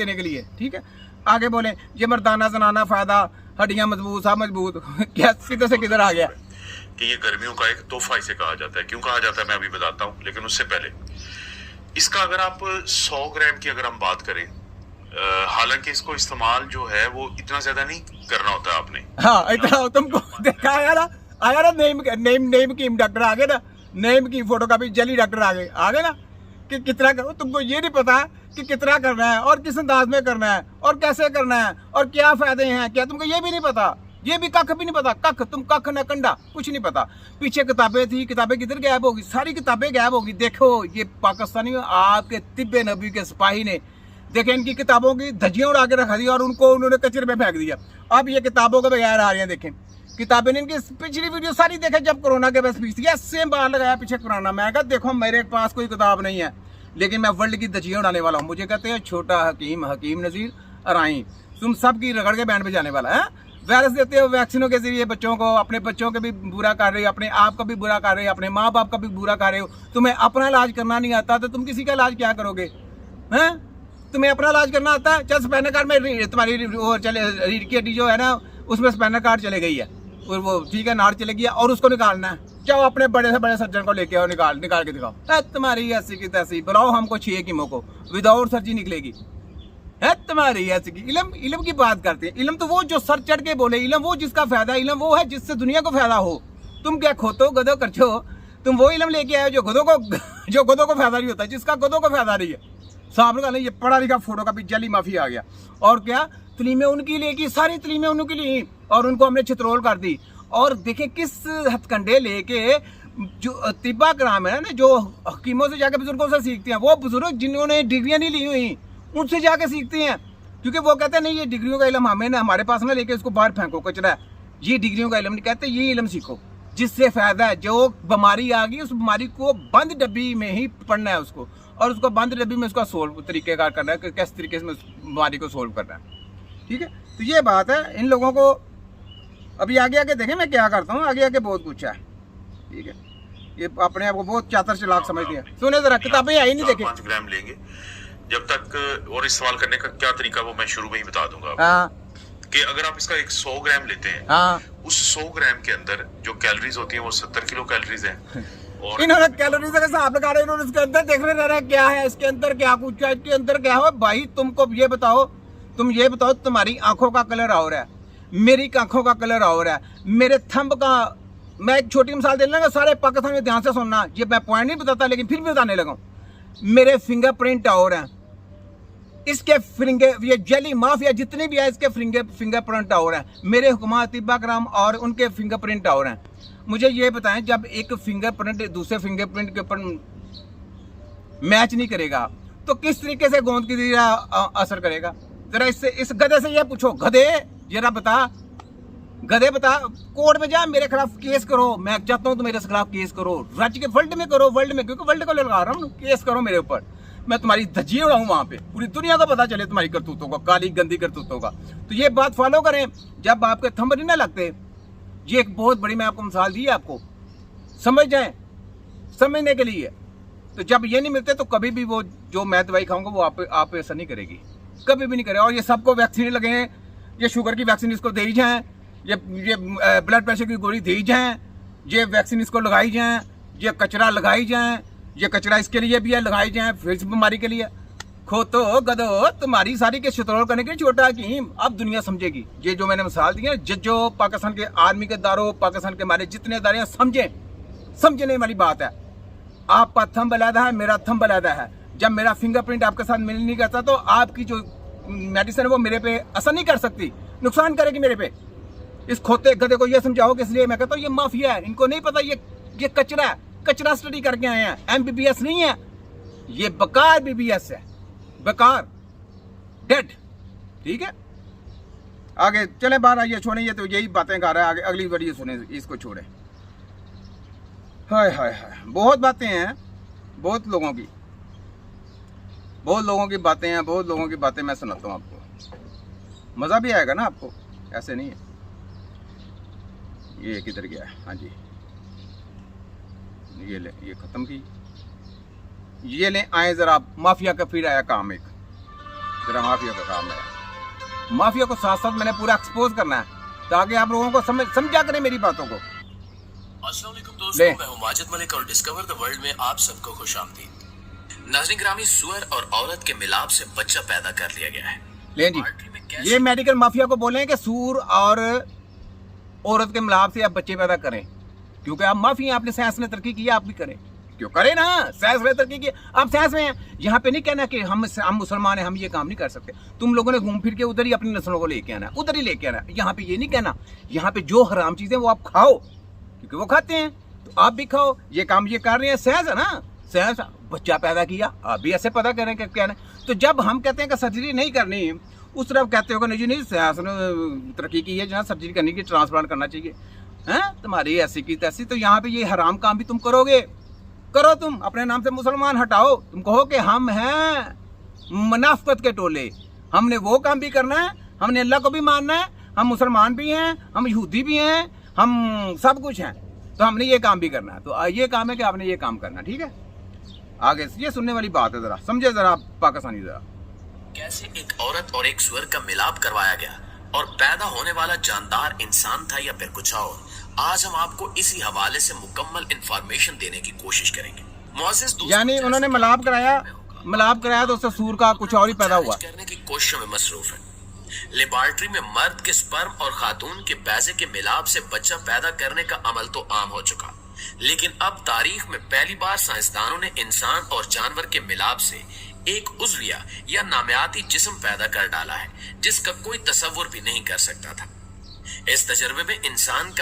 देने के लिए, ठीक है। आगे बोले ये मर्दाना जनाना फायदा, हड्डियां मजबूत, सब मजबूत। क्या सीधे से किधर आ गया कि ये गर्मियों का एक तोहफा इसे कहा जाता है। क्यों कहा जाता है मैं अभी बताता हूँ, लेकिन उससे पहले इसका अगर आप 100 ग्राम की अगर हम बात करें, हालांकि इसको इस्तेमाल जो है वो इतना ज्यादा नहीं करना होता आपने। हाँ इतना तुमको देखा आया ना नेम की डॉक्टर आ गए ना, नेम की फोटो का भी जली डॉक्टर आ गए ना कि कितना करो। तुमको ये नहीं पता कि कितना करना है और किस अंदाज में करना है और कैसे करना है और क्या फायदे हैं, क्या तुमको ये भी नहीं पता, ये भी कख भी नहीं पता। तुम कख न कंडा, कुछ नहीं पता। पीछे किताबें थी, किताबें किधर गायब होगी, सारी किताबें गायब होगी। देखो ये पाकिस्तानी आपके तिब्बे नबी के सिपाही ने देखे इनकी किताबों की धज्जियां उड़ा के रखा दी और उनको उन्होंने कचरे में फेंक दिया। अब ये किताबों के बगैर आ रही हैं। देखें किताबें इनकी पिछली वीडियो सारी देखे, जब कोरोना के बस स्पीच थी सेम बार लगाया पीछे कोरोना। मैं कहा देखो मेरे पास कोई किताब नहीं है, लेकिन मैं वर्ल्ड की धज्जियां उड़ाने वाला हूँ। मुझे कहते हैं छोटा हकीम नजीर अराई, तुम सब की रगड़ के बैंड पे जाने वाला है। वायरस देते हो वैक्सीनों के जरिए बच्चों को, अपने बच्चों के भी बुरा कर रहे हो, अपने आप का भी बुरा कर रहे हो, अपने माँ बाप का भी बुरा कर रहे हो। तुम्हें अपना इलाज करना नहीं आता तो तुम किसी का इलाज क्या करोगे हैं? तुम्हें अपना इलाज करना आता है? चल स्पैनर कार्ड में तुम्हारी वो चले, रीढ़ की हड्डी जो है ना उसमें स्पैनर कार्ड चले गई है और वो ठीक है नाड़ चले गई है और उसको निकालना है। जाओ अपने बड़े से बड़े सर्जन को लेके आओ, निकाल के दिखाओ। तुम्हारी ऐसी की तैसी बुलाओ हमको 6 कीमो को, विदाउट सर्जरी निकलेगी है तुम्हारी ऐसी की। इलम की बात करते हैं। इलम तो वो जो सर चढ़ के बोले, इलम वो जिसका फायदा, इलम वो है जिससे दुनिया को फायदा हो। तुम क्या खोतो गधो करछो, तुम वो इलम लेके आए जो गधों को फायदा नहीं होता, जिसका गधों को फायदा नहीं है। साहब का नहीं, ये पढ़ा लिखा फोटो का भी जली माफी आ गया। और क्या तलीमें उनकी लेकी, सारी तलीमें उनकी ली और उनको हमने चित्रोल कर दी। और देखें किस हथकंडे लेके जो तिब्बा कराम है ना, जो हकीमों से जाके बुजुर्गों से सीखते हैं, वो बुजुर्ग जिन्होंने डिग्रियां नहीं ली हुई उनसे जाके सीखते हैं। क्योंकि वो कहते हैं नहीं ये डिग्रियों का इलम हमें ना, हमारे पास ना लेके इसको बाहर फेंको कचरा है, ये डिग्रियों का इलम नहीं। कहते ये इलम सीखो जिससे फायदा है। जो बीमारी आ गई उस बीमारी को बंद डब्बी में ही पढ़ना है उसको, और उसको बंद डब्बी में उसका सोल्व तरीकेकार करना है कि किस तरीके से उस बीमारी को सोल्व करना है, ठीक है। तो ये बात है। इन लोगों को अभी आगे देखें मैं क्या करता हूँ, आगे बहुत कुछ है, ठीक है। ये अपने आप को बहुत चातर चलाक समझते हैं। सुने जरा किताबें आई नहीं देखे 5 ग्राम लेंगे जब तक। और इस्तेमाल करने का क्या तरीका वो मैं शुरू में ही बता दूंगा कि अगर आप इसका 100 ग्राम लेते हैं, उस 100 ग्राम के अंदर जो कैलोरीज होती हैं वो 70 किलो कैलोरीज हैं। और इन्होंने कैलोरीज का हिसाब लगा रहे, इन्होंने इसके अंदर देखने रह रहे क्या है, इसके अंदर क्या कुछ है, इसके अंदर क्या है। भाई तुमको ये बताओ, तुम ये बताओ तुम्हारी आंखों का कलर और है, मेरी आंखों का कलर और है, मेरे थंब का। मैं एक छोटी मिसाल दे लूंगा, सारे पाकिस्तान में ध्यान से सुनना, ये मैं पॉइंट नहीं बताता लेकिन फिर भी बताने लगा। मेरे फिंगरप्रिंट और हैं, इसके फिंगर, ये जेली माफिया जितने भी है इसके फिंगरप्रिंट और हैं, मेरे हुकूमत तिब्बा कराम और उनके फिंगरप्रिंट और हैं। मुझे ये बताएं जब एक फिंगरप्रिंट दूसरे फिंगरप्रिंट के ऊपर मैच नहीं करेगा तो किस तरीके से गोंद की तरह असर करेगा? जरा इससे इस गधे से ये पूछो, गधे जरा बता, गधे बता, कोर्ट में जा मेरे खिलाफ केस करो, मैं चाहता हूँ तो मेरे खिलाफ केस करो, राज्य के वर्ल्ड में करो, वर्ल्ड में, क्योंकि वर्ल्ड को लगा रहा हूँ, केस करो मेरे ऊपर, मैं तुम्हारी धज्जियां उड़ाऊं वहां पे, पूरी दुनिया को पता चले तुम्हारी करतूतों का, काली गंदी करतूतों का। तो ये बात फॉलो करें जब आपके थंब नहीं ना लगते। ये एक बहुत बड़ी मैं आपको मिसाल दी है, आपको समझ जाए, समझने के लिए। तो जब ये नहीं मिलते तो कभी भी वो जो मैं दवाई खाऊंगा वो आप पे असर नहीं करेगी, कभी भी नहीं करेगा। और ये सबको वैक्सीन लगे हैं, ये शुगर की वैक्सीन इसको दे ही जाएं, ये ब्लड प्रेशर की गोली दे ही जाएं, ये वैक्सीन इसको लगाई जाएं, ये कचरा लगाई जाएं, ये कचरा इसके लिए भी है लगाई जाएं, फिर इस बीमारी के लिए। खोतो गधो तुम्हारी सारी के शतरोल करने के छोटा हकीम, अब दुनिया समझेगी। ये जो मैंने मिसाल दी है, जो पाकिस्तान के आर्मी के दारों, पाकिस्तान के हमारे जितने दारे हैं, समझने वाली बात है। आपका थंब अलहदा है, मेरा थंब अलहदा है। जब मेरा फिंगरप्रिंट आपके साथ मिल नहीं करता तो आपकी जो मेडिसिन है वो मेरे पे असर नहीं कर सकती, नुकसान करेगी मेरे पे। इस खोते गधे को ये समझाओ कि इसलिए मैं कहता हूँ ये माफिया है, इनको नहीं पता ये कचरा है, कचरा स्टडी करके आए हैं, MBBS नहीं है, ये बेकार BBS है, बेकार डेड, ठीक है। आगे चले बाहर आइए, छोड़े, ये तो यही बातें कर रहा है, आगे अगली वीडियो सुने, इसको छोड़े। हाय हाय हाय, बहुत बातें हैं, बहुत लोगों की बातें हैं, बहुत लोगों की बातें मैं सुनाता हूँ आपको, मज़ा भी आएगा ना आपको, ऐसे नहीं है। ये किधर गया है? हाँ जी, ये ले, ये ख़त्म की, ये ले आए ज़रा, माफिया का फिर आया काम एक, तेरा माफिया का काम है। माफिया को साथ साथ मैंने पूरा एक्सपोज करना है ताकि आप लोगों को समझा करें मेरी बातों को। अस्सलाम वालेकुम दोस्तों, मैं हूं माजिद मलिक और डिस्कवर द वर्ल्ड में आप सबको खुशामदीद। नाज़रीन ग्रामी, सुअर और औरत के मिलाप से बच्चा पैदा कर लिया गया है। ले जी, ये मेडिकल माफिया को बोले कि सूर और औरत के मिलाप से आप बच्चे पैदा करें, क्योंकि आप माफी हैं, आपने साइंस ने तरक्की की, आप भी करें। क्यों करें ना, साइंस ने तरक्की की, आप साइंस में हैं। यहाँ पे नहीं कहना कि हम मुसलमान हैं, हम ये काम नहीं कर सकते। तुम लोगों ने घूम फिर के उधर ही अपनी नस्लों को लेके आना, उधर ही लेके आना। यहाँ पे ये नहीं कहना, यहाँ पे जो हराम चीजें वो आप खाओ, क्योंकि वो खाते हैं तो आप भी खाओ। ये काम ये कर रहे हैं, साइंस है ना, साइंस। बच्चा पैदा किया, आप भी ऐसे पता करें कि क्या है। तो जब हम कहते हैं कि सर्जरी नहीं करनी, उस तरफ कहते हो कि नहीं नहीं साइंस ने तरक्की की है, जहाँ सर्जरी करनी की, ट्रांसप्लांट करना चाहिए, हैं तुम्हारी ऐसी की तैसी। तो यहाँ पे ये हराम काम भी तुम करोगे, करो। तुम अपने नाम से मुसलमान हटाओ, तुम कहो कि हम हैं मुनाफिकत के टोले, हमने वो काम भी करना है, हमने अल्लाह को भी मानना है, हम मुसलमान भी हैं, हम यहूदी भी हैं, हम सब कुछ हैं, तो हमने ये काम भी करना है। तो ये काम है कि आपने ये काम करना, ठीक है। आगे ये सुनने वाली बात है, जरा समझे जरा पाकिस्तानी जरा। कैसे एक औरत और एक सुअर का मिलाप करवाया गया और पैदा होने वाला जानदार इंसान था या फिर कुछ और, आज हम आपको इसी हवाले से मुकम्मल इंफॉर्मेशन देने की कोशिश करेंगे। मुअज़्ज़िज़ दोस्तों, यानी उन्होंने मिलाप कराया तो उससे सूर का कुछ और ही पैदा हुआ। करने की कोशिशों में मसरूफ है। लेबॉर्ट्री में मर्द के स्पर्म और खातून के बैजे के मिलाप से बच्चा पैदा करने का अमल तो आम हो चुका, लेकिन अब तारीख में पहली बार साइंसदानों ने इंसान और जानवर के मिलाप से एक उज़विया या नामियाती जिस्म पैदा कर डाला है, जिसका कोई तसव्वुर भी नहीं कर सकता था। इस तजर्बे में इंसान का